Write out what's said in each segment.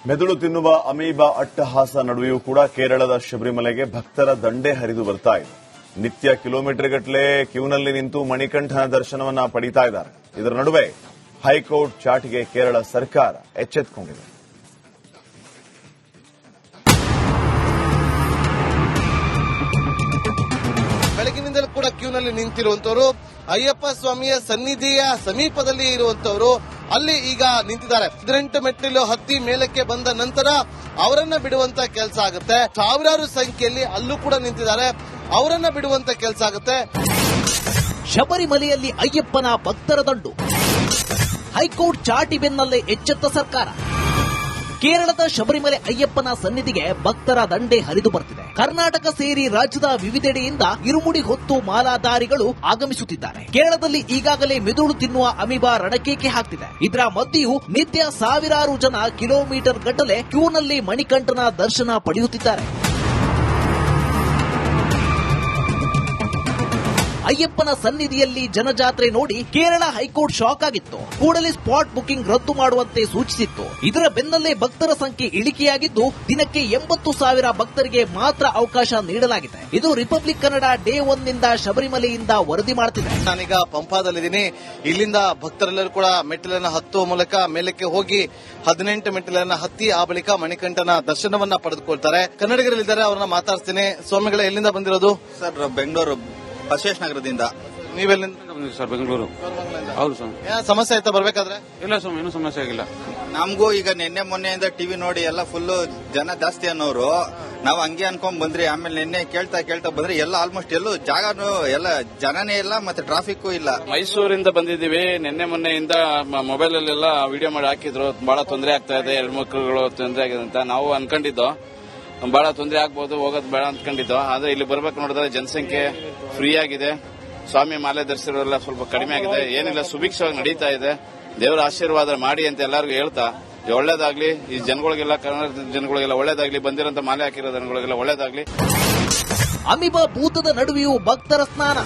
ಮೆದುಳು ತಿನ್ನುವ ಅಮೀಬಾ ಅಟ್ಟಹಾಸ ನಡುವೆಯೂ ಕೂಡ ಕೇರಳದ ಶಬರಿಮಲೆಗೆ ಭಕ್ತರ ದಂಡೆ ಹರಿದು ಬರ್ತಾ ಇದೆ. ನಿತ್ಯ ಕಿಲೋಮೀಟರ್ ಗಟ್ಟಲೆ ಕ್ಯೂನಲ್ಲಿ ನಿಂತು ಮಣಿಕಂಠನ ದರ್ಶನವನ್ನ ಪಡೀತಾ ಇದ್ದಾರೆ. ಇದರ ನಡುವೆ ಹೈಕೋರ್ಟ್ ಚಾಟಿಗೆ ಕೇರಳ ಸರ್ಕಾರ ಎಚ್ಚೆತ್ತುಕೊಂಡಿದೆ. ಬೆಳಗಿನಿಂದಲೂ ಕೂಡ ಕ್ಯೂನಲ್ಲಿ ನಿಂತಿರುವಂತವರು, ಅಯ್ಯಪ್ಪ ಸ್ವಾಮಿಯ ಸನ್ನಿಧಿಯ ಸಮೀಪದಲ್ಲಿ ಇರುವಂತವರು ಅಲ್ಲಿ ಈಗ ನಿಂತಿದ್ದಾರೆ. 18 ಮೆಟ್ಟಿಲು ಹತ್ತಿ ಮೇಲಕ್ಕೆ ಬಂದ ನಂತರ ಅವರನ್ನ ಬಿಡುವಂತ ಕೆಲಸ ಆಗುತ್ತೆ. ಸಾವಿರಾರು ಸಂಖ್ಯೆಯಲ್ಲಿ ಅಲ್ಲೂ ಕೂಡ ನಿಂತಿದ್ದಾರೆ, ಅವರನ್ನ ಬಿಡುವಂತ ಕೆಲಸ ಆಗುತ್ತೆ. ಶಬರಿಮಲೆಯಲ್ಲಿ ಅಯ್ಯಪ್ಪನ ಭಕ್ತರ ದಂಡು, ಹೈಕೋರ್ಟ್ ಚಾಟಿ ಬೆನ್ನಲ್ಲೇ ಎಚ್ಚೆತ್ತ ಸರ್ಕಾರ. ಕೇರಳದ ಶಬರಿಮಲೆ ಅಯ್ಯಪ್ಪನ ಸನ್ನಿಧಿಗೆ ಭಕ್ತರ ದಂಡೆ ಹರಿದು ಬರ್ತಿದೆ. ಕರ್ನಾಟಕ ಸೇರಿ ರಾಜ್ಯದ ವಿವಿಧೆಡೆಯಿಂದ ಇರುಮುಡಿ ಹೊತ್ತು ಮಾಲಾಧಾರಿಗಳು ಆಗಮಿಸುತ್ತಿದ್ದಾರೆ. ಕೇರಳದಲ್ಲಿ ಈಗಾಗಲೇ ಮೆದುಳು ತಿನ್ನುವ ಅಮೀಬಾ ರಣಕೇಕೆ ಹಾಕ್ತಿದೆ. ಇದರ ಮಧ್ಯೆಯೂ ನಿತ್ಯ ಸಾವಿರಾರು ಜನ ಕಿಲೋಮೀಟರ್ ಗಟ್ಟಲೆ ಕ್ಯೂನಲ್ಲಿ ಮಣಿಕಂಠನ ದರ್ಶನ ಪಡೆಯುತ್ತಿದ್ದಾರೆ. ಅಯ್ಯಪ್ಪನ ಸನ್ನಿಧಿಯಲ್ಲಿ ಜನಜಾತ್ರೆ ನೋಡಿ ಕೇರಳ ಹೈಕೋರ್ಟ್ ಶಾಕ್ ಆಗಿತ್ತು. ಕೂಡಲೇ ಸ್ಪಾಟ್ ಬುಕಿಂಗ್ ರದ್ದು ಮಾಡುವಂತೆ ಸೂಚಿಸಿತ್ತು. ಇದರ ಬೆನ್ನಲ್ಲೇ ಭಕ್ತರ ಸಂಖ್ಯೆ ಇಳಿಕೆಯಾಗಿದ್ದು ದಿನಕ್ಕೆ 80,000 ಭಕ್ತರಿಗೆ ಮಾತ್ರ ಅವಕಾಶ ನೀಡಲಾಗಿದೆ. ಇದು ರಿಪಬ್ಲಿಕ್ ಕನ್ನಡ ಡೇ 1 ನಿಂದ ಶಬರಿಮಲೆಯಿಂದ ವರದಿ ಮಾಡುತ್ತಿದೆ. ನಾನೀಗ ಪಂಪಾದಲ್ಲಿದ್ದೀನಿ. ಇಲ್ಲಿಂದ ಭಕ್ತರೆಲ್ಲರೂ ಕೂಡ ಮೆಟ್ಟಿಲನ್ನ ಹತ್ತುವ ಮೂಲಕ ಮೇಲಕ್ಕೆ ಹೋಗಿ 18 ಮೆಟ್ಟಿಲನ್ನ ಹತ್ತಿ ಆ ಬಳಿಕ ಮಣಿಕಂಠನ ದರ್ಶನವನ್ನ ಪಡೆದುಕೊಳ್ತಾರೆ. ಕನ್ನಡಿಗರಲ್ಲಿದ್ದಾರೆ, ಅವರನ್ನ ಮಾತಾಡ್ತೀನಿ. ಸ್ವಾಮಿಗಳ ಎಲ್ಲಿಂದ ಬಂದಿರೋದು? ಸರ್, ಬೆಂಗಳೂರು ಬಸವೇಶ್ ನಗರದಿಂದ. ನೀವೆಲ್ಲಿಂದ? ಸರ್, ಬೆಂಗಳೂರು. ಹೌದು ಸ್ವಾಮಿ. ಸಮಸ್ಯೆ ಆಯ್ತಾ ಬರ್ಬೇಕಾದ್ರೆ? ಇಲ್ಲ ಸ್ವಾಮಿ, ಏನೂ ಸಮಸ್ಯೆ ಆಗಿಲ್ಲ. ನಮಗೂ ಈಗ ನಿನ್ನೆ ಮೊನ್ನೆಯಿಂದ ಟಿವಿ ನೋಡಿ ಎಲ್ಲ ಫುಲ್ ಜನ ಜಾಸ್ತಿ ಅನ್ನೋರು. ನಾವು ಹಂಗೆ ಅನ್ಕೊಂಡ್ ಬಂದ್ರಿ. ಆಮೇಲೆ ನಿನ್ನೆ ಕೇಳ್ತಾ ಬಂದ್ರೆ ಎಲ್ಲ ಆಲ್ಮೋಸ್ಟ್ ಎಲ್ಲೂ ಜಾಗನೂ ಎಲ್ಲ ಜನನೇ ಇಲ್ಲ, ಮತ್ತೆ ಟ್ರಾಫಿಕ್ ಇಲ್ಲ. ಮೈಸೂರಿಂದ ಬಂದಿದ್ದೀವಿ. ನಿನ್ನೆ ಮೊನ್ನೆಯಿಂದ ಮೊಬೈಲ್ ಅಲ್ಲೆಲ್ಲ ವಿಡಿಯೋ ಮಾಡಿ ಹಾಕಿದ್ರು. ಬಹಳ ತೊಂದರೆ ಆಗ್ತಾ ಇದೆ, ಹೆಣ್ಮಕ್ಳುಗಳು ತೊಂದರೆ ಆಗಿದೆ ಅಂತ ನಾವು ಅನ್ಕೊಂಡಿದ್ದು. ಬಹಳ ತೊಂದರೆ ಆಗ್ಬಹುದು, ಹೋಗೋದು ಬೇಡ ಅಂದ್ಕೊಂಡಿದ್ದು. ಆದ್ರೆ ಇಲ್ಲಿ ಬರ್ಬೇಕು ನೋಡಿದ್ರೆ ಜನಸಂಖ್ಯೆ ಫ್ರೀ ಆಗಿದೆ. ಸ್ವಾಮಿ ಮಾಲೆ ಧರಿಸಿರೋಲ್ಲ ಸ್ವಲ್ಪ ಕಡಿಮೆ ಆಗಿದೆ. ಏನಿಲ್ಲ, ಸುಭಿಕ್ಷವಾಗಿ ನಡೀತಾ ಇದೆ. ದೇವರ ಆಶೀರ್ವಾದ ಮಾಡಿ ಅಂತ ಎಲ್ಲರಿಗೂ ಹೇಳ್ತಾ ಒಳ್ಳೇದಾಗ್ಲಿ. ಈ ಜನಗಳಿಗೆಲ್ಲ, ಕರ್ನಾಟಕದ ಜನಗಳಿಗೆಲ್ಲ ಒಳ್ಳೇದಾಗ್ಲಿ. ಬಂದಿರೋಂತ ಮಾಲೆ ಹಾಕಿರೋ ಜನಗಳಿಗೆಲ್ಲ ಒಳ್ಳೇದಾಗ್ಲಿ. ಅಮೀಬಾ ಭೂತದ ನಡುವೆಯೂ ಭಕ್ತರ ಸ್ನಾನ.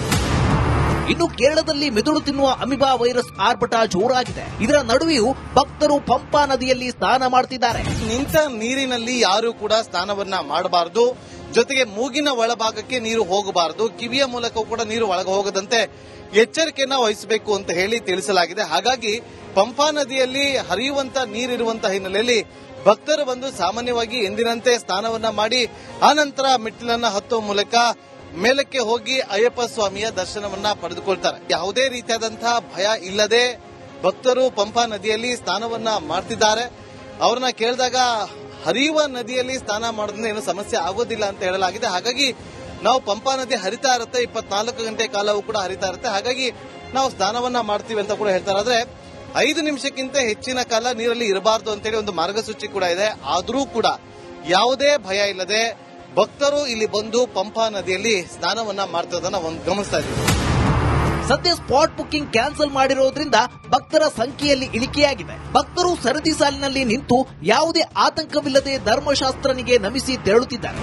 ಇನ್ನು ಕೇರಳದಲ್ಲಿ ಮೆದುಳು ತಿನ್ನುವ ಅಮೀಬಾ ವೈರಸ್ ಆರ್ಭಟ ಜೋರಾಗಿದೆ. ಇದರ ನಡುವೆಯೂ ಭಕ್ತರು ಪಂಪಾ ನದಿಯಲ್ಲಿ ಸ್ನಾನ ಮಾಡುತ್ತಿದ್ದಾರೆ. ನಿಂತ ನೀರಿನಲ್ಲಿ ಯಾರು ಕೂಡ ಸ್ನಾನವನ್ನ ಮಾಡಬಾರದು. ಜೊತೆಗೆ ಮೂಗಿನ ಒಳಭಾಗಕ್ಕೆ ನೀರು ಹೋಗಬಾರದು, ಕಿವಿಯ ಮೂಲಕ ಕೂಡ ನೀರು ಒಳಗೆ ಹೋಗದಂತೆ ಎಚ್ಚರಿಕೆಯನ್ನ ವಹಿಸಬೇಕು ಅಂತ ಹೇಳಿ ತಿಳಿಸಲಾಗಿದೆ. ಹಾಗಾಗಿ ಪಂಪಾ ನದಿಯಲ್ಲಿ ಹರಿಯುವಂತ ನೀರಿರುವಂತಹ ಹಿನ್ನೆಲೆಯಲ್ಲಿ ಭಕ್ತರು ಬಂದು ಸಾಮಾನ್ಯವಾಗಿ ಎಂದಿನಂತೆ ಸ್ನಾನವನ್ನ ಮಾಡಿ ಆನಂತರ ಮೆಟ್ಟಿಲನ್ನ ಹತ್ತುವ ಮೂಲಕ ಮೇಲಕ್ಕೆ ಹೋಗಿ ಅಯ್ಯಪ್ಪ ಸ್ವಾಮಿಯ ದರ್ಶನವನ್ನ ಪಡೆದುಕೊಳ್ತಾರೆ. ಯಾವುದೇ ರೀತಿಯಾದಂತಹ ಭಯ ಇಲ್ಲದೆ ಭಕ್ತರು ಪಂಪಾ ನದಿಯಲ್ಲಿ ಸ್ನಾನವನ್ನ ಮಾಡ್ತಿದ್ದಾರೆ. ಅವ್ರನ್ನ ಕೇಳಿದಾಗ ಹರಿಯುವ ನದಿಯಲ್ಲಿ ಸ್ನಾನ ಮಾಡೋದ್ರಿಂದ ಏನು ಸಮಸ್ಯೆ ಆಗೋದಿಲ್ಲ ಅಂತ ಹೇಳಲಾಗಿದೆ. ಹಾಗಾಗಿ ನಾವು ಪಂಪಾ ನದಿ ಹರಿತಾ ಇರುತ್ತೆ, 24 ಗಂಟೆ ಕಾಲವೂ ಕೂಡ ಹರಿತಾ ಇರುತ್ತೆ. ಹಾಗಾಗಿ ನಾವು ಸ್ನಾನವನ್ನ ಮಾಡ್ತೀವಿ ಅಂತ ಕೂಡ ಹೇಳ್ತಾರೆ. ಆದ್ರೆ 5 ನಿಮಿಷಕ್ಕಿಂತ ಹೆಚ್ಚಿನ ಕಾಲ ನೀರಲ್ಲಿ ಇರಬಾರದು ಅಂತೇಳಿ ಒಂದು ಮಾರ್ಗಸೂಚಿ ಕೂಡ ಇದೆ. ಆದರೂ ಕೂಡ ಯಾವುದೇ ಭಯ ಇಲ್ಲದೆ ಭಕ್ತರು ಇಲ್ಲಿ ಬಂದು ಪಂಪಾ ನದಿಯಲ್ಲಿ ಸ್ನಾನವನ್ನ ಮಾಡ್ತಿರೋದನ್ನ ಗಮನಿಸ್ತಾ ಇದ್ದೀವಿ. ಸದ್ಯ ಸ್ಪಾಟ್ ಬುಕಿಂಗ್ ಕ್ಯಾನ್ಸಲ್ ಮಾಡಿರೋದ್ರಿಂದ ಭಕ್ತರ ಸಂಖ್ಯೆಯಲ್ಲಿ ಇಳಿಕೆಯಾಗಿದೆ. ಭಕ್ತರು ಸರದಿ ಸಾಲಿನಲ್ಲಿ ನಿಂತು ಯಾವುದೇ ಆತಂಕವಿಲ್ಲದೆ ಧರ್ಮಶಾಸ್ತ್ರನಿಗೆ ನಮಿಸಿ ತೆರಳುತ್ತಿದ್ದಾರೆ.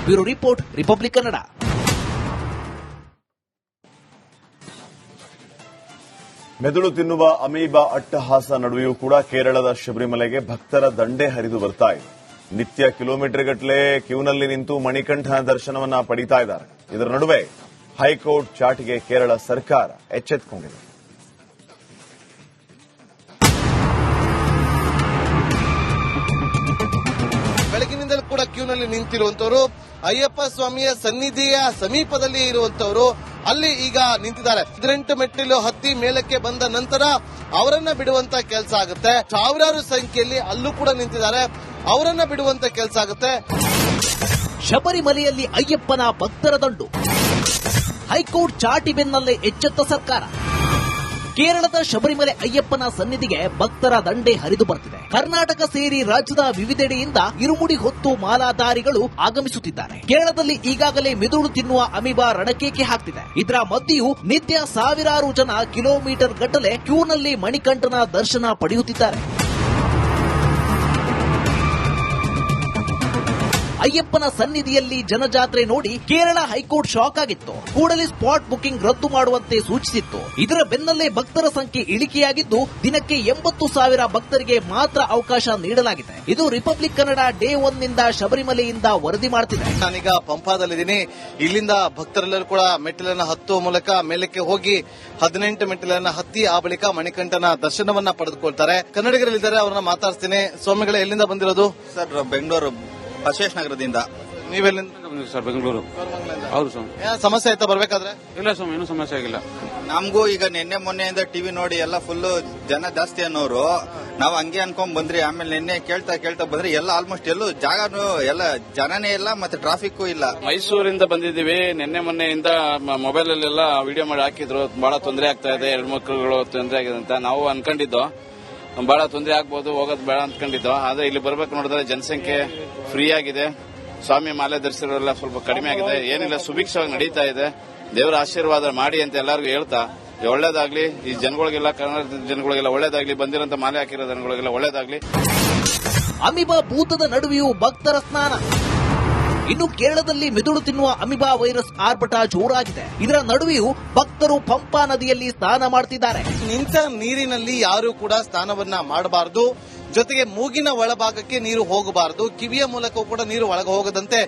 Bureau report, Republic Kannada. ಮೆದುಳು ತಿನ್ನುವ ಅಮೀಬಾ ಅಟ್ಟಹಾಸ ನಡುವೆಯೂ ಕೂಡ ಕೇರಳದ ಶಬರಿಮಲೆಗೆ ಭಕ್ತರ ದಂಡೆ ಹರಿದು ಬರ್ತಾ ಇದೆ. ನಿತ್ಯ ಕಿಲೋಮೀಟರ್ ಗಟ್ಟಲೆ ಕ್ಯೂನಲ್ಲಿ ನಿಂತು ಮಣಿಕಂಠನ ದರ್ಶನವನ್ನ ಪಡೀತಾ ಇದ್ದಾರೆ. ಇದರ ನಡುವೆ ಹೈಕೋರ್ಟ್ ಚಾಟಿಗೆ ಕೇರಳ ಸರ್ಕಾರ ಎಚ್ಚೆತ್ತುಕೊಂಡಿದೆ. ಬೆಳಗಿನಿಂದಲೂ ಕೂಡ ಕ್ಯೂನಲ್ಲಿ ನಿಂತಿರುವಂತವರು, ಅಯ್ಯಪ್ಪ ಸ್ವಾಮಿಯ ಸನ್ನಿಧಿಯ ಸಮೀಪದಲ್ಲಿ ಇರುವಂತವರು ಅಲ್ಲಿ ಈಗ ನಿಂತಿದ್ದಾರೆ. 18 ಮೆಟ್ಟಿಲು ಹತ್ತಿ ಮೇಲಕ್ಕೆ ಬಂದ ನಂತರ ಅವರನ್ನ ಬಿಡುವಂತ ಕೆಲಸ ಆಗುತ್ತೆ. ಸಾವಿರಾರು ಸಂಖ್ಯೆಯಲ್ಲಿ ಅಲ್ಲೂ ಕೂಡ ನಿಂತಿದ್ದಾರೆ, ಅವರನ್ನ ಬಿಡುವಂತ ಕೆಲಸ ಆಗುತ್ತೆ. ಶಬರಿಮಲೆಯಲ್ಲಿ ಅಯ್ಯಪ್ಪನ ಭಕ್ತರ ದಂಡು, ಹೈಕೋರ್ಟ್ ಚಾಟಿ ಬೆನ್ನಲ್ಲೇ ಎಚ್ಚೆತ್ತ ಸರ್ಕಾರ. ಕೇರಳದ ಶಬರಿಮಲೆ ಅಯ್ಯಪ್ಪನ ಸನ್ನಿಧಿಗೆ ಭಕ್ತರ ದಂಡೆ ಹರಿದು ಬರ್ತಿದೆ. ಕರ್ನಾಟಕ ಸೇರಿ ರಾಜ್ಯದ ವಿವಿಧೆಡೆಯಿಂದ ಇರುಮುಡಿ ಹೊತ್ತು ಮಾಲಾಧಾರಿಗಳು ಆಗಮಿಸುತ್ತಿದ್ದಾರೆ. ಕೇರಳದಲ್ಲಿ ಈಗಾಗಲೇ ಮೆದುಳು ತಿನ್ನುವ ಅಮೀಬಾ ರಣಕೇಕೆ ಹಾಕ್ತಿದೆ. ಇದರ ಮಧ್ಯೆಯೂ ನಿತ್ಯ ಸಾವಿರಾರು ಜನ ಕಿಲೋಮೀಟರ್ ಗಟ್ಟಲೆ ಕ್ಯೂನಲ್ಲಿ ಮಣಿಕಂಠನ ದರ್ಶನ ಪಡೆಯುತ್ತಿದ್ದಾರೆ. ಅಯ್ಯಪ್ಪನ ಸನ್ನಿಧಿಯಲ್ಲಿ ಜನಜಾತ್ರೆ ನೋಡಿ ಕೇರಳ ಹೈಕೋರ್ಟ್ ಶಾಕ್ ಆಗಿತ್ತು. ಕೂಡಲೇ ಸ್ಪಾಟ್ ಬುಕಿಂಗ್ ರದ್ದು ಮಾಡುವಂತೆ ಸೂಚಿಸಿತ್ತು. ಇದರ ಬೆನ್ನಲ್ಲೇ ಭಕ್ತರ ಸಂಖ್ಯೆ ಇಳಿಕೆಯಾಗಿದ್ದು ದಿನಕ್ಕೆ 80,000 ಭಕ್ತರಿಗೆ ಮಾತ್ರ ಅವಕಾಶ ನೀಡಲಾಗಿದೆ. ಇದು ರಿಪಬ್ಲಿಕ್ ಕನ್ನಡ ಡೇ 1 ನಿಂದ ಶಬರಿಮಲೆಯಿಂದ ವರದಿ ಮಾಡುತ್ತಿದೆ. ನಾನೀಗ ಪಂಪಾದಲ್ಲಿದ್ದೀನಿ. ಇಲ್ಲಿಂದ ಭಕ್ತರೆಲ್ಲರೂ ಕೂಡ ಮೆಟ್ಟಿಲನ್ನ ಹತ್ತುವ ಮೂಲಕ ಮೇಲಕ್ಕೆ ಹೋಗಿ 18 ಮೆಟ್ಟಿಲನ್ನ ಹತ್ತಿ ಆ ಬಳಿಕ ಮಣಿಕಂಠನ ದರ್ಶನವನ್ನ ಪಡೆದುಕೊಳ್ತಾರೆ. ಕನ್ನಡಿಗರಲ್ಲಿದ್ದಾರೆ, ಅವ್ರನ್ನ ಮಾತಾಡ್ತೀನಿ. ಸ್ವಾಮಿಗಳೇ, ಎಲ್ಲಿಂದ ಬಂದಿರೋದು? ಸರ್, ಬೆಂಗಳೂರು ಬಸವೇಶ್ ನಗರದಿಂದ. ನೀವೆಲ್ಲಿಂದ? ಸರ್, ಬೆಂಗಳೂರು. ಹೌದು ಸ್ವಾಮಿ. ಸಮಸ್ಯೆ ಆಯ್ತಾ ಬರ್ಬೇಕಾದ್ರೆ? ಇಲ್ಲ ಸ್ವಾಮಿ, ಏನೂ ಸಮಸ್ಯೆ ಆಗಿಲ್ಲ. ನಮಗೂ ಈಗ ನಿನ್ನೆ ಮೊನ್ನೆಯಿಂದ ಟಿವಿ ನೋಡಿ ಎಲ್ಲ ಫುಲ್ ಜನ ಜಾಸ್ತಿ ಅನ್ನೋರು. ನಾವು ಹಂಗೆ ಅನ್ಕೊಂಡ್ ಬಂದ್ರಿ. ಆಮೇಲೆ ನಿನ್ನೆ ಕೇಳ್ತಾ ಬಂದ್ರಿ. ಎಲ್ಲ ಆಲ್ಮೋಸ್ಟ್ ಎಲ್ಲೂ ಜಾಗನೂ ಎಲ್ಲ ಜನನೇ ಇಲ್ಲ, ಮತ್ತೆ ಟ್ರಾಫಿಕ್ ಇಲ್ಲ. ಮೈಸೂರಿಂದ ಬಂದಿದ್ದೀವಿ. ನಿನ್ನೆ ಮೊನ್ನೆಯಿಂದ ಮೊಬೈಲ್ ಅಲ್ಲೆಲ್ಲ ವಿಡಿಯೋ ಮಾಡಿ ಹಾಕಿದ್ರು. ಬಹಳ ತೊಂದರೆ ಆಗ್ತಾ ಇದೆ, ಹೆಣ್ಮಕ್ಳುಗಳು ತೊಂದರೆ ಆಗಿದೆ ಅಂತ ನಾವು ಅನ್ಕೊಂಡಿದ್ದೋ. ಬಹಳ ತೊಂದರೆ ಆಗ್ಬೋದು, ಹೋಗೋದು ಬೇಡ ಅನ್ಕೊಂಡಿದ್ದೋ. ಆದ್ರೆ ಇಲ್ಲಿ ಬರ್ಬೇಕು ನೋಡಿದ್ರೆ ಜನಸಂಖ್ಯೆ ಫ್ರೀ ಆಗಿದೆ. ಸ್ವಾಮಿ ಮಾಲೆ ಧರಿಸಿರೋಲ್ಲ ಸ್ವಲ್ಪ ಕಡಿಮೆ ಆಗಿದೆ. ಏನಿಲ್ಲ, ಸುಭಿಕ್ಷವಾಗಿ ನಡೀತಾ ಇದೆ. ದೇವರ ಆಶೀರ್ವಾದ ಮಾಡಿ ಅಂತ ಎಲ್ಲರಿಗೂ ಹೇಳ್ತಾ ಒಳ್ಳೇದಾಗ್ಲಿ. ಈ ಜನಗಳಿಗೆಲ್ಲ, ಕನ್ನಡ ಜನಗಳಿಗೆಲ್ಲ ಒಳ್ಳೇದಾಗ್ಲಿ. ಬಂದಿರೋಂತ ಮಾಲೆ ಹಾಕಿರೋ ಜನಗಳಿಗೆಲ್ಲ ಒಳ್ಳೇದಾಗ್ಲಿ. ಅಮೀಬಾ ಭೂತದ ನಡುವೆಯೂ ಭಕ್ತರ ಸ್ನಾನ. ಇನ್ನು ಕೇರಳದಲ್ಲಿ ಮೆದುಳು ತಿನ್ನುವ ಅಮೀಬಾ ವೈರಸ್ ಆರ್ಭಟ ಜೋರಾಗಿದೆ. ಇದರ ನಡುವೆಯೂ ಭಕ್ತರು ಪಂಪಾ ನದಿಯಲ್ಲಿ ಸ್ನಾನ ಮಾಡುತ್ತಿದ್ದಾರೆ. ನಿಂತ ನೀರಿನಲ್ಲಿ ಯಾರು ಕೂಡ ಸ್ನಾನವನ್ನ ಮಾಡಬಾರದು. ಜೊತೆಗೆ ಮೂಗಿನ ಒಳಭಾಗಕ್ಕೆ ನೀರು ಹೋಗಬಾರದು. ಕಿವಿಯ ಮೂಲಕ ಕೂಡ ನೀರು ಒಳಗೆ ಹೋಗದಂತೆ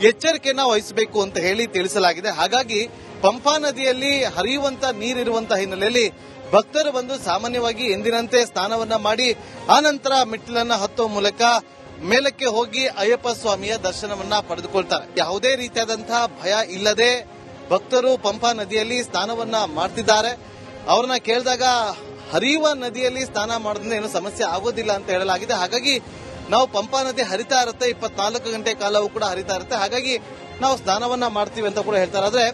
ಎಚ್ಚರಿಕೆಯನ್ನ ವಹಿಸಬೇಕು ಅಂತ ಹೇಳಿ ತಿಳಿಸಲಾಗಿದೆ. ಹಾಗಾಗಿ ಪಂಪಾ ನದಿಯಲ್ಲಿ ಹರಿಯುವಂತ ನೀರಿರುವಂತಹ ಹಿನ್ನೆಲೆಯಲ್ಲಿ ಭಕ್ತರು ಬಂದು ಸಾಮಾನ್ಯವಾಗಿ ಎಂದಿನಂತೆ ಸ್ನಾನವನ್ನ ಮಾಡಿ ಆನಂತರ ಮೆಟ್ಟಿಲನ್ನ ಹತ್ತುವ ಮೂಲಕ ಮೇಲಕ್ಕೆ ಹೋಗಿ ಅಯ್ಯಪ್ಪ ಸ್ವಾಮಿಯ ದರ್ಶನವನ್ನ ಪಡೆದುಕೊಳ್ತಾರೆ. ಯಾವುದೇ ರೀತಿಯಾದಂತಹ ಭಯ ಇಲ್ಲದೆ ಭಕ್ತರು ಪಂಪಾ ನದಿಯಲ್ಲಿ ಸ್ನಾನವನ್ನ ಮಾಡ್ತಿದ್ದಾರೆ. ಅವ್ರನ್ನ ಕೇಳಿದಾಗ ಹರಿಯುವ ನದಿಯಲ್ಲಿ ಸ್ನಾನ ಮಾಡೋದ್ರಿಂದ ಏನು ಸಮಸ್ಯೆ ಆಗೋದಿಲ್ಲ ಅಂತ ಹೇಳಲಾಗಿದೆ. ಹಾಗಾಗಿ ನಾವು ಪಂಪಾ ನದಿ ಹರಿತಾ ಇರುತ್ತೆ, 24 ಗಂಟೆ ಕಾಲವೂ ಕೂಡ ಹರಿತಾ ಇರುತ್ತೆ. ಹಾಗಾಗಿ ನಾವು ಸ್ನಾನವನ್ನ ಮಾಡ್ತೀವಿ ಅಂತ ಕೂಡ ಹೇಳ್ತಾರೆ. ಆದ್ರೆ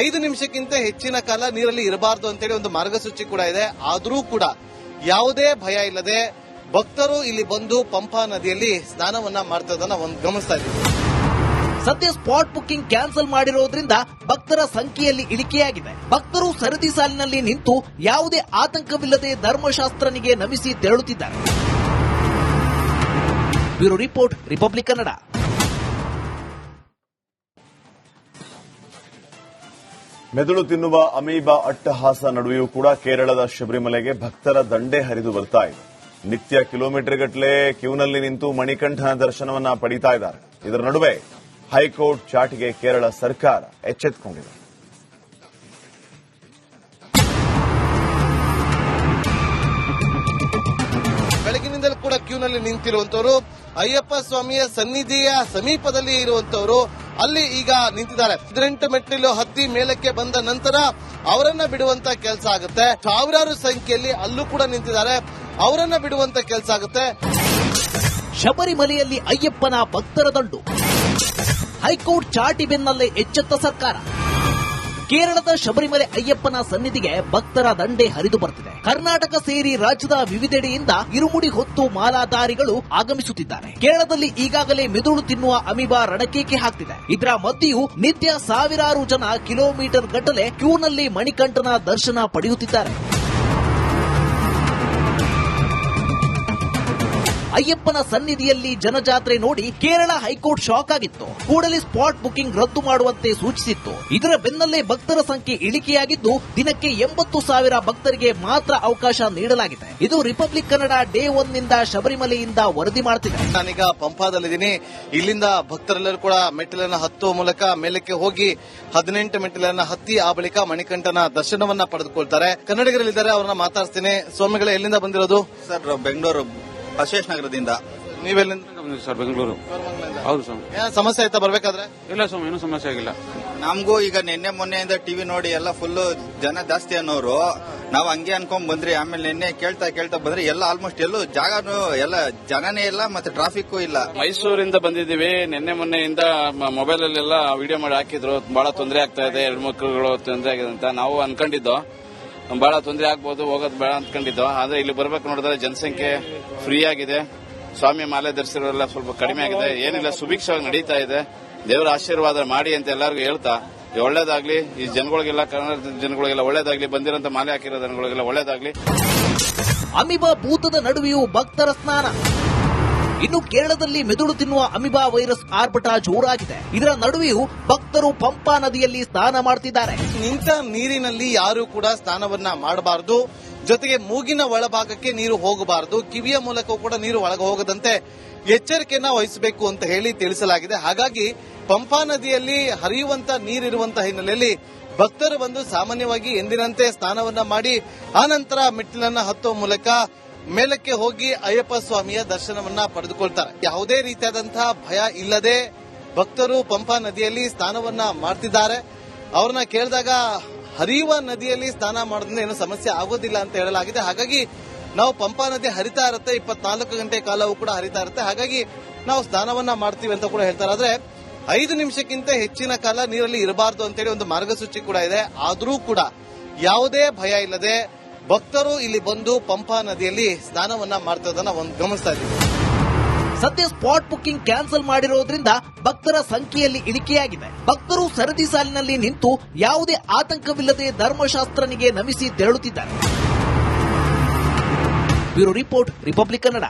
5 ನಿಮಿಷಕ್ಕಿಂತ ಹೆಚ್ಚಿನ ಕಾಲ ನೀರಲ್ಲಿ ಇರಬಾರದು ಅಂತೇಳಿ ಒಂದು ಮಾರ್ಗಸೂಚಿ ಕೂಡ ಇದೆ. ಆದರೂ ಕೂಡ ಯಾವುದೇ ಭಯ ಇಲ್ಲದೆ ಭಕ್ತರು ಇಲ್ಲಿ ಬಂದು ಪಂಪಾ ನದಿಯಲ್ಲಿ ಸ್ನಾನವನ್ನ ಮಾಡ್ತಿರೋದನ್ನ ಗಮನಿಸ್ತಾ ಇದ್ದೀವಿ. ಸದ್ಯ ಸ್ಪಾಟ್ ಬುಕಿಂಗ್ ಕ್ಯಾನ್ಸಲ್ ಮಾಡಿರೋದ್ರಿಂದ ಭಕ್ತರ ಸಂಖ್ಯೆಯಲ್ಲಿ ಇಳಿಕೆಯಾಗಿದೆ. ಭಕ್ತರು ಸರದಿ ಸಾಲಿನಲ್ಲಿ ನಿಂತು ಯಾವುದೇ ಆತಂಕವಿಲ್ಲದೆ ಧರ್ಮಶಾಸ್ತ್ರನಿಗೆ ನಮಿಸಿ ತೆರಳುತ್ತಿದ್ದಾರೆ. Bureau report, Republic Kannada. ಮೆದುಳು ತಿನ್ನುವ ಅಮೀಬಾ ಅಟ್ಟಹಾಸ ನಡುವೆಯೂ ಕೂಡ ಕೇರಳದ ಶಬರಿಮಲೆಗೆ ಭಕ್ತರ ದಂಡೆ ಹರಿದು ಬರ್ತಾ ಇದೆ. ನಿತ್ಯ ಕಿಲೋಮೀಟರ್ ಗಟ್ಟಲೆ ಕ್ಯೂನಲ್ಲಿ ನಿಂತು ಮಣಿಕಂಠನ ದರ್ಶನವನ್ನ ಪಡೀತಾ ಇದ್ದಾರೆ. ಇದರ ನಡುವೆ ಹೈಕೋರ್ಟ್ ಚಾಟಿಗೆ ಕೇರಳ ಸರ್ಕಾರ ಎಚ್ಚೆತ್ತುಕೊಂಡಿದೆ. ಬೆಳಗಿನಿಂದಲೂ ಕೂಡ ಕ್ಯೂನಲ್ಲಿ ನಿಂತಿರುವಂತವರು, ಅಯ್ಯಪ್ಪ ಸ್ವಾಮಿಯ ಸನ್ನಿಧಿಯ ಸಮೀಪದಲ್ಲಿ ಇರುವಂತವರು ಅಲ್ಲಿ ಈಗ ನಿಂತಿದ್ದಾರೆ. 18 ಮೆಟ್ಟಿಲು ಹತ್ತಿ ಮೇಲಕ್ಕೆ ಬಂದ ನಂತರ ಅವರನ್ನ ಬಿಡುವಂತ ಕೆಲಸ ಆಗುತ್ತೆ. ಸಾವಿರಾರು ಸಂಖ್ಯೆಯಲ್ಲಿ ಅಲ್ಲೂ ಕೂಡ ನಿಂತಿದ್ದಾರೆ, ಅವರನ್ನ ಬಿಡುವಂತ ಕೆಲಸ ಆಗುತ್ತೆ. ಶಬರಿಮಲೆಯಲ್ಲಿ ಅಯ್ಯಪ್ಪನ ಭಕ್ತರ ದಂಡು. ಹೈಕೋರ್ಟ್ ಚಾಟಿ ಬೆನ್ನಲ್ಲೇ ಎಚ್ಚೆತ್ತ ಸರ್ಕಾರ. ಕೇರಳದ ಶಬರಿಮಲೆ ಅಯ್ಯಪ್ಪನ ಸನ್ನಿಧಿಗೆ ಭಕ್ತರ ದಂಡೆ ಹರಿದು ಬರ್ತಿದೆ. ಕರ್ನಾಟಕ ಸೇರಿ ರಾಜ್ಯದ ವಿವಿಧೆಡೆಯಿಂದ ಇರುಮುಡಿ ಹೊತ್ತು ಮಾಲಾಧಾರಿಗಳು ಆಗಮಿಸುತ್ತಿದ್ದಾರೆ. ಕೇರಳದಲ್ಲಿ ಈಗಾಗಲೇ ಮೆದುಳು ತಿನ್ನುವ ಅಮೀಬಾ ರಣಕೇಕೆ ಹಾಕ್ತಿದೆ. ಇದರ ಮಧ್ಯೆಯೂ ನಿತ್ಯ ಸಾವಿರಾರು ಜನ ಕಿಲೋಮೀಟರ್ ಗಟ್ಟಲೆ ಕ್ಯೂನಲ್ಲಿ ಮಣಿಕಂಠನ ದರ್ಶನ ಪಡೆಯುತ್ತಿದ್ದಾರೆ. ಅಯ್ಯಪ್ಪನ ಸನ್ನಿಧಿಯಲ್ಲಿ ಜನಜಾತ್ರೆ ನೋಡಿ ಕೇರಳ ಹೈಕೋರ್ಟ್ ಶಾಕ್ ಆಗಿತ್ತು. ಕೂಡಲೇ ಸ್ಪಾಟ್ ಬುಕಿಂಗ್ ರದ್ದು ಮಾಡುವಂತೆ ಸೂಚಿಸಿತ್ತು. ಇದರ ಬೆನ್ನಲ್ಲೇ ಭಕ್ತರ ಸಂಖ್ಯೆ ಇಳಿಕೆಯಾಗಿದ್ದು ದಿನಕ್ಕೆ 80,000 ಭಕ್ತರಿಗೆ ಮಾತ್ರ ಅವಕಾಶ ನೀಡಲಾಗಿದೆ. ಇದು ರಿಪಬ್ಲಿಕ್ ಕನ್ನಡ ಡೇ 1 ನಿಂದ ಶಬರಿಮಲೆಯಿಂದ ವರದಿ ಮಾಡುತ್ತಿದೆ. ನಾನೀಗ ಪಂಪಾದಲ್ಲಿದ್ದೀನಿ. ಇಲ್ಲಿಂದ ಭಕ್ತರೆಲ್ಲರೂ ಕೂಡ ಮೆಟ್ಟಿಲನ್ನ ಹತ್ತುವ ಮೂಲಕ ಮೇಲಕ್ಕೆ ಹೋಗಿ 18 ಮೆಟ್ಟಿಲನ್ನ ಹತ್ತಿ ಆ ಬಳಿಕ ಮಣಿಕಂಠನ ದರ್ಶನವನ್ನ ಪಡೆದುಕೊಳ್ತಾರೆ. ಕನ್ನಡಿಗರಲ್ಲಿದ್ದಾರೆ, ಅವ್ರನ್ನ ಮಾತಾಡ್ತೀನಿ. ಸ್ವಾಮಿಗಳೇ, ಎಲ್ಲಿಂದ ಬಂದಿರೋದು? ಸರ್, ಬೆಂಗಳೂರು ಬಸವೇಶ್ ನಗರದಿಂದ. ನೀವೆಲ್ಲಿಂದ? ಸರ್, ಬೆಂಗಳೂರು. ಹೌದು ಸ್ವಾಮಿ. ಸಮಸ್ಯೆ ಆಯ್ತಾ ಬರ್ಬೇಕಾದ್ರೆ? ಇಲ್ಲ ಸ್ವಾಮಿ, ಏನೂ ಸಮಸ್ಯೆ ಆಗಿಲ್ಲ. ನಮಗೂ ಈಗ ನಿನ್ನೆ ಮೊನ್ನೆಯಿಂದ ಟಿವಿ ನೋಡಿ ಎಲ್ಲ ಫುಲ್ ಜನ ಜಾಸ್ತಿ ಅನ್ನೋರು. ನಾವು ಹಂಗೆ ಅನ್ಕೊಂಡ್ ಬಂದ್ರಿ. ಆಮೇಲೆ ನಿನ್ನೆ ಕೇಳ್ತಾ ಬಂದ್ರಿ. ಎಲ್ಲ ಆಲ್ಮೋಸ್ಟ್ ಎಲ್ಲೂ ಜಾಗನೂ ಎಲ್ಲ ಜನನೇ ಇಲ್ಲ, ಮತ್ತೆ ಟ್ರಾಫಿಕ್ ಇಲ್ಲ. ಮೈಸೂರಿಂದ ಬಂದಿದ್ದೀವಿ. ನಿನ್ನೆ ಮೊನ್ನೆಯಿಂದ ಮೊಬೈಲ್ ಅಲ್ಲೆಲ್ಲ ವಿಡಿಯೋ ಮಾಡಿ ಹಾಕಿದ್ರು. ಬಹಳ ತೊಂದರೆ ಆಗ್ತಾ ಇದೆ, ಹೆಣ್ಮಕ್ಳುಗಳು ತೊಂದರೆ ಆಗಿದೆ ಅಂತ ನಾವು ಅನ್ಕೊಂಡಿದ್ದೋ. ಬಹಳ ತೊಂದರೆ ಆಗ್ಬೋದು, ಹೋಗೋದು ಬೇಡ ಅನ್ಕೊಂಡಿದ್ದೋ. ಆದ್ರೆ ಇಲ್ಲಿ ಬರ್ಬೇಕು ನೋಡಿದ್ರೆ ಜನಸಂಖ್ಯೆ ಫ್ರೀ ಆಗಿದೆ. ಸ್ವಾಮಿ ಮಾಲೆ ಧರಿಸಿರೋಲ್ಲ ಸ್ವಲ್ಪ ಕಡಿಮೆ ಆಗಿದೆ. ಏನಿಲ್ಲ, ಸುಭಿಕ್ಷವಾಗಿ ನಡೀತಾ ಇದೆ. ದೇವರ ಆಶೀರ್ವಾದ ಮಾಡಿ ಅಂತ ಎಲ್ಲರಿಗೂ ಹೇಳ್ತಾ ಒಳ್ಳೇದಾಗ್ಲಿ. ಈ ಜನಗಳಿಗೆಲ್ಲ, ಕನ್ನಡ ಜನಗಳಿಗೆಲ್ಲ ಒಳ್ಳೇದಾಗ್ಲಿ. ಬಂದಿರೋಂತ ಮಾಲೆ ಹಾಕಿರೋ ಜನಗಳಿಗೆಲ್ಲ ಒಳ್ಳೇದಾಗ್ಲಿ. ಅಮೀಬಾ ಭೂತದ ನಡುವೆಯೂ ಭಕ್ತರ ಸ್ನಾನ. ಇನ್ನು ಕೇರಳದಲ್ಲಿ ಮೆದುಳು ತಿನ್ನುವ ಅಮೀಬಾ ವೈರಸ್ ಆರ್ಭಟ ಜೋರಾಗಿದೆ. ಇದರ ನಡುವೆಯೂ ಭಕ್ತರು ಪಂಪಾ ನದಿಯಲ್ಲಿ ಸ್ನಾನ ಮಾಡ್ತಿದ್ದಾರೆ. ನಿಂತ ನೀರಿನಲ್ಲಿ ಯಾರು ಕೂಡ ಸ್ನಾನವನ್ನ ಮಾಡಬಾರದು. ಜೊತೆಗೆ ಮೂಗಿನ ಒಳಭಾಗಕ್ಕೆ ನೀರು ಹೋಗಬಾರದು. ಕಿವಿಯ ಮೂಲಕ ಕೂಡ ನೀರು ಒಳಗೆ ಹೋಗದಂತೆ ಎಚ್ಚರಿಕೆಯನ್ನ ವಹಿಸಬೇಕು ಅಂತ ಹೇಳಿ ತಿಳಿಸಲಾಗಿದೆ. ಹಾಗಾಗಿ ಪಂಪಾ ನದಿಯಲ್ಲಿ ಹರಿಯುವಂತ ನೀರಿರುವಂತಹ ಹಿನ್ನೆಲೆಯಲ್ಲಿ ಭಕ್ತರು ಬಂದು ಸಾಮಾನ್ಯವಾಗಿ ಎಂದಿನಂತೆ ಸ್ನಾನವನ್ನ ಮಾಡಿ ಆನಂತರ ಮೆಟ್ಟಿಲನ್ನ ಹತ್ತುವ ಮೂಲಕ ಮೇಲಕ್ಕೆ ಹೋಗಿ ಅಯ್ಯಪ್ಪ ಸ್ವಾಮಿಯ ದರ್ಶನವನ್ನ ಪಡೆದುಕೊಳ್ತಾರೆ. ಯಾವುದೇ ರೀತಿಯಾದಂತಹ ಭಯ ಇಲ್ಲದೆ ಭಕ್ತರು ಪಂಪಾ ನದಿಯಲ್ಲಿ ಸ್ನಾನವನ್ನ ಮಾಡ್ತಿದ್ದಾರೆ. ಅವ್ರನ್ನ ಕೇಳಿದಾಗ ಹರಿಯುವ ನದಿಯಲ್ಲಿ ಸ್ನಾನ ಮಾಡೋದ್ರಿಂದ ಏನು ಸಮಸ್ಯೆ ಆಗೋದಿಲ್ಲ ಅಂತ ಹೇಳಲಾಗಿದೆ. ಹಾಗಾಗಿ ನಾವು ಪಂಪಾ ನದಿ ಹರಿತಾ ಇರುತ್ತೆ, 24 ಗಂಟೆ ಕಾಲವೂ ಕೂಡ ಹರಿತಾ ಇರುತ್ತೆ. ಹಾಗಾಗಿ ನಾವು ಸ್ನಾನವನ್ನ ಮಾಡ್ತೀವಿ ಅಂತ ಕೂಡ ಹೇಳ್ತಾರೆ. ಆದ್ರೆ 5 ನಿಮಿಷಕ್ಕಿಂತ ಹೆಚ್ಚಿನ ಕಾಲ ನೀರಲ್ಲಿ ಇರಬಾರದು ಅಂತೇಳಿ ಒಂದು ಮಾರ್ಗಸೂಚಿ ಕೂಡ ಇದೆ. ಆದರೂ ಕೂಡ ಯಾವುದೇ ಭಯ ಇಲ್ಲದೆ ಭಕ್ತರು ಇಲ್ಲಿ ಬಂದು ಪಂಪಾ ನದಿಯಲ್ಲಿ ಸ್ನಾನವನ್ನ ಮಾಡ್ತಿರೋದನ್ನ ಗಮನಿಸ್ತಾ ಇದ್ದೀವಿ. ಸದ್ಯ ಸ್ಪಾಟ್ ಬುಕಿಂಗ್ ಕ್ಯಾನ್ಸಲ್ ಮಾಡಿರೋದ್ರಿಂದ ಭಕ್ತರ ಸಂಖ್ಯೆಯಲ್ಲಿ ಇಳಿಕೆಯಾಗಿದೆ. ಭಕ್ತರು ಸರದಿ ಸಾಲಿನಲ್ಲಿ ನಿಂತು ಯಾವುದೇ ಆತಂಕವಿಲ್ಲದೆ ಧರ್ಮಶಾಸ್ತ್ರನಿಗೆ ನಮಿಸಿ ತೆರಳುತ್ತಿದ್ದಾರೆ. Bureau report, Republic Kannada.